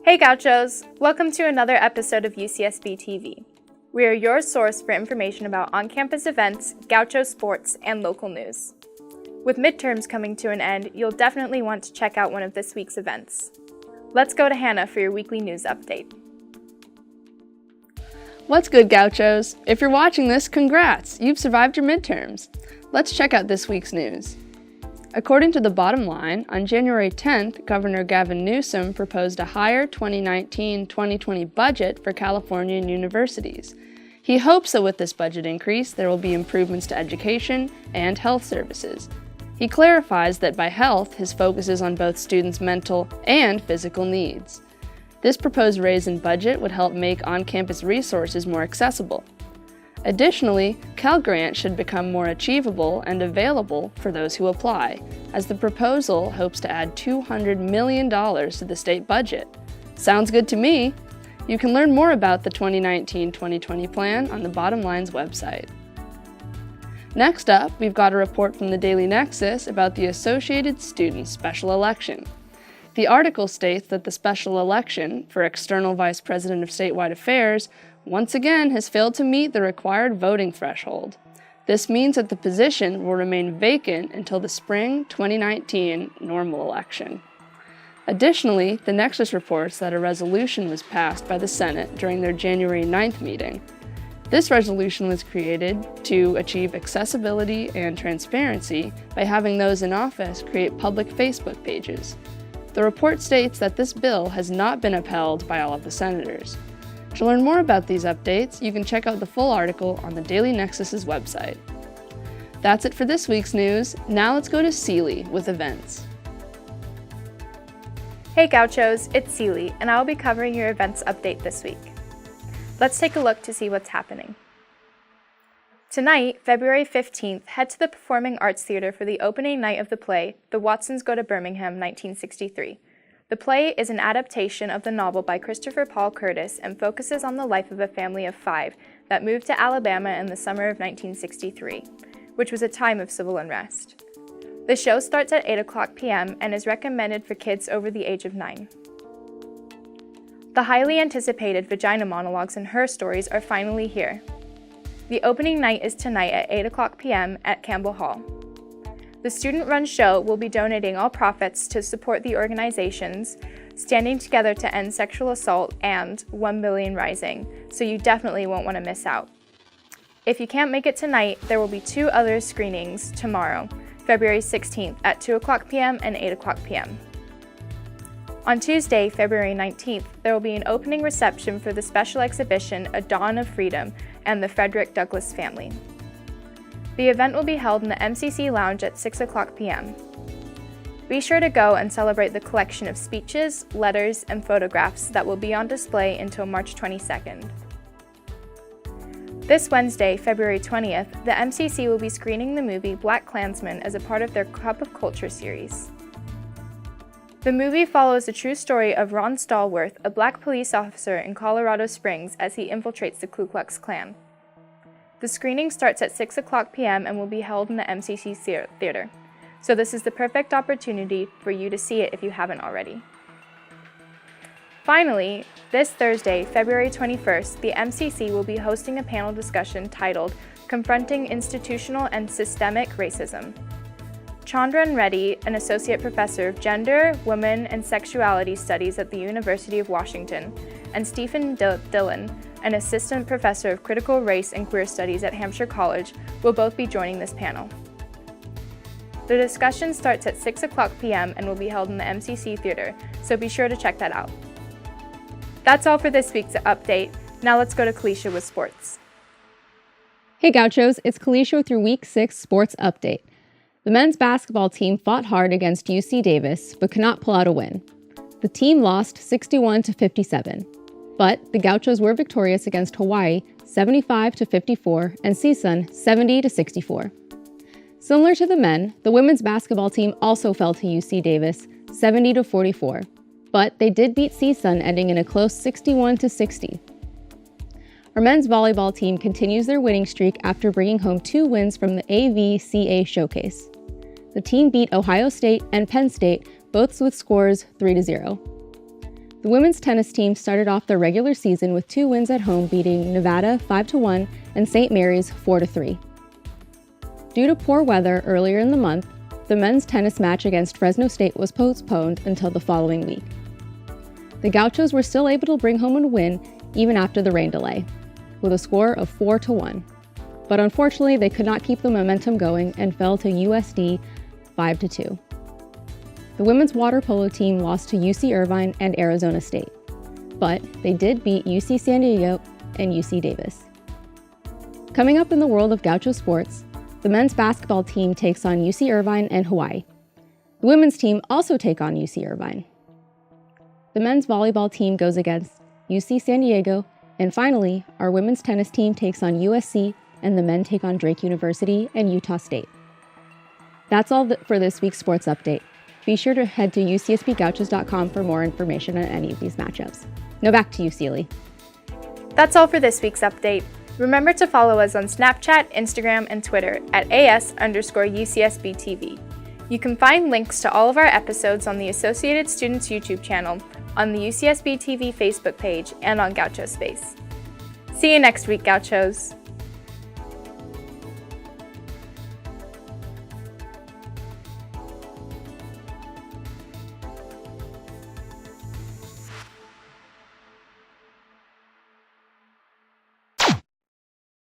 Hey Gauchos! Welcome to another episode of UCSB TV. We are your source for information about on-campus events, Gauchosports, and local news. With midterms coming to an end, you'll definitely want to check out one of this week's events. Let's go to Hannah for your weekly news update. What's good, Gauchos? If you're watching this, congrats! You've survived your midterms. Let's check out this week's news. According to the Bottom Line, on January 10th, Governor Gavin Newsom proposed a higher 2019-2020 budget for Californian universities. He hopes that with this budget increase, there will be improvements to education and health services. He clarifies that by health, his focus is on both students' mental and physical needs. This proposed raise in budget would help make on-campus resources more accessible. Additionally, Cal Grant should become more achievable and available for those who apply, as the proposal hopes to add $200 million to the state budget. Sounds good to me! You can learn more about the 2019-2020 plan on the Bottom Line's website. Next up, we've got a report from the Daily Nexus about the Associated Students special election. The article states that the special election for external vice president of statewide affairs once again has failed to meet the required voting threshold. This means that the position will remain vacant until the spring 2019 normal election. Additionally, the Nexus reports that a resolution was passed by the Senate during their January 9th meeting. This resolution was created to achieve accessibility and transparency by having those in office create public Facebook pages. The report states that this bill has not been upheld by all of the senators. To learn more about these updates, you can check out the full article on the Daily Nexus's website. That's it for this week's news. Now let's go to Sealy with events. Hey Gauchos, it's Sealy, and I'll be covering your events update this week. Let's take a look to see what's happening. Tonight, February 15th, head to the Performing Arts Theater for the opening night of the play, The Watsons Go to Birmingham, 1963. The play is an adaptation of the novel by Christopher Paul Curtis and focuses on the life of a family of 5 that moved to Alabama in the summer of 1963, which was a time of civil unrest. The show starts at 8:00 p.m. and is recommended for kids over the age of 9. The highly anticipated Vagina Monologues and Her Stories are finally here. The opening night is tonight at 8:00 p.m. at Campbell Hall. The student-run show will be donating all profits to support the organizations Standing Together to End Sexual Assault and 1 Billion Rising, so you definitely won't want to miss out. If you can't make it tonight, there will be 2 other screenings tomorrow, February 16th at 2:00 p.m. and 8:00 p.m. On Tuesday, February 19th, there will be an opening reception for the special exhibition A Dawn of Freedom and the Frederick Douglass Family. The event will be held in the MCC Lounge at 6:00 p.m. Be sure to go and celebrate the collection of speeches, letters, and photographs that will be on display until March 22nd. This Wednesday, February 20th, the MCC will be screening the movie Black Klansman as a part of their Cup of Culture series. The movie follows the true story of Ron Stallworth, a black police officer in Colorado Springs, as he infiltrates the Ku Klux Klan. The screening starts at 6:00 p.m. and will be held in the MCC Theater, so this is the perfect opportunity for you to see it if you haven't already. Finally, this Thursday, February 21st, the MCC will be hosting a panel discussion titled Confronting Institutional and Systemic Racism. Chandran Reddy, an associate professor of gender, women, and sexuality studies at the University of Washington, and Stephen Dillon, an assistant professor of critical race and queer studies at Hampshire College, will both be joining this panel. The discussion starts at 6:00 p.m. and will be held in the MCC Theater, so be sure to check that out. That's all for this week's update. Now let's go to Kalisha with sports. Hey Gauchos, it's Kalisha with your Week 6 sports update. The men's basketball team fought hard against UC Davis, but could not pull out a win. The team lost 61-57, but the Gauchos were victorious against Hawaii 75-54 and CSUN 70-64. Similar to the men, the women's basketball team also fell to UC Davis 70-44, but they did beat CSUN, ending in a close 61-60. Our men's volleyball team continues their winning streak after bringing home 2 wins from the AVCA Showcase. The team beat Ohio State and Penn State, both with scores 3-0. The women's tennis team started off their regular season with 2 wins at home, beating Nevada 5-1 and St. Mary's 4-3. Due to poor weather earlier in the month, the men's tennis match against Fresno State was postponed until the following week. The Gauchos were still able to bring home a win even after the rain delay, with a score of 4-1. But unfortunately, they could not keep the momentum going and fell to USD 5-2. The women's water polo team lost to UC Irvine and Arizona State, but they did beat UC San Diego and UC Davis. Coming up in the world of Gaucho sports, the men's basketball team takes on UC Irvine and Hawaii. The women's team also take on UC Irvine. The men's volleyball team goes against UC San Diego, and finally, our women's tennis team takes on USC, and the men take on Drake University and Utah State. That's all for this week's sports update. Be sure to head to ucsbgauchos.com for more information on any of these matchups. Now back to you, Seely. That's all for this week's update. Remember to follow us on Snapchat, Instagram, and Twitter at AS_UCSB TV. You can find links to all of our episodes on the Associated Students YouTube channel, on the UCSB TV Facebook page, and on Gaucho Space. See you next week, Gauchos!